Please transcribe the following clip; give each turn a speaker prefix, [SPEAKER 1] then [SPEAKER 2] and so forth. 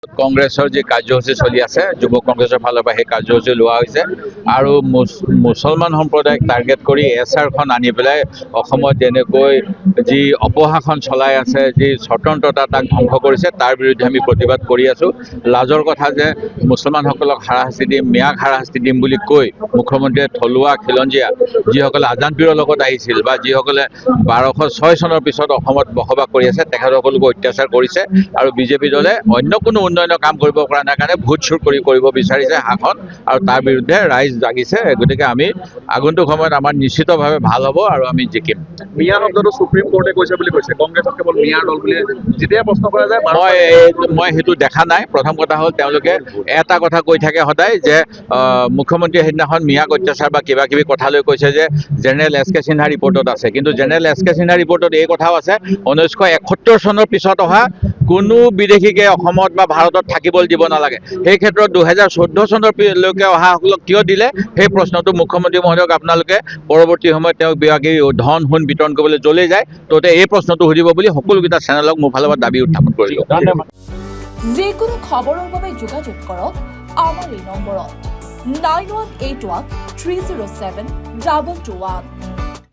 [SPEAKER 1] কংগ্ৰেছৰ যি কাৰ্যসূচী চলি আছে যুৱ কংগ্ৰেছৰ ফালৰ পৰা সেই কাৰ্যসূচী লোৱা হৈছে আৰু মুছলমান সম্প্ৰদায়ক টাৰ্গেট কৰি এছআৰখন আনি পেলাই অসমত যেনেকৈ যি অপশাসন চলাই আছে যি স্বতন্ত্ৰতা তাক ধ্বংস কৰিছে তাৰ বিৰুদ্ধে আমি প্ৰতিবাদ কৰি আছোঁ। লাজৰ কথা যে মুছলমানসকলক হাৰাশাস্তি দিম, মিয়াক হাৰাশাস্তি দিম বুলি কৈ মুখ্যমন্ত্ৰীয়ে থলুৱা খিলঞ্জীয়া যিসকলে আজান পীৰৰ লগত আহিছিল বা যিসকলে 1206 চনৰ পিছত অসমত বসবাস কৰি আছে তেখেতসকলকো অত্যাচাৰ কৰিছে আৰু বিজেপি দলে অন্য কোনো উন্নয়নৰ কাম কৰিব পৰা নাই কাৰণে ভোট চুৰ কৰিব বিচাৰিছে শাসন আৰু তাৰ বিৰুদ্ধে ৰাইজ জাগিছে। গতিকে আমি আগন্তুক সময়ত আমাৰ নিশ্চিতভাৱে ভাল হ'ব আৰু আমি জিকিম।
[SPEAKER 2] মিয়া শব্দটো সুপ্ৰিম কোৰ্টে কৈছে বুলি কৈছে, কংগ্ৰেছক কেৱল মিয়াৰ দল বুলি যেতিয়া প্ৰশ্ন কৰা যায়
[SPEAKER 1] মই সেইটো দেখা নাই। প্ৰথম কথা হ'ল তেওঁলোকে এটা কথা কৈ থাকে সদায় যে মুখ্যমন্ত্ৰীয়ে সেইদিনাখন মিয়াক অত্যাচাৰ বা কিবা কিবি কথা লৈ কৈছে যে জেনেৰেল এছ কে সিনহা ৰিপৰ্টত আছে, কিন্তু জেনেৰেল এছ কে সিনহা ৰিপৰ্টত এই কথাও আছে 1971 চনৰ পিছত অহা কোনো বিদেশীকে অসমত বা ভাৰতত থাকিবলৈ দিব নালাগে। সেই ক্ষেত্ৰত 2014 চনলৈকে অহাসকলক কিয় দিলে সেই প্ৰশ্নটো মুখ্যমন্ত্ৰী মহোদয়ক আপোনালোকে পৰৱৰ্তী সময়ত তেওঁক বিভাগী ধন সোণ বিতৰণ কৰিবলৈ জ্বলি যায় ততে এই প্ৰশ্নটো সুধিব বুলি সকলোকেইটা চেনেলক মোৰ ফালৰ পৰা দাবী উত্থাপন কৰিলোঁ। ধন্যবাদ।
[SPEAKER 3] যিকোনো খবৰৰ বাবে যোগাযোগ কৰক আমাৰ এই নম্বৰত 9181 307 2221।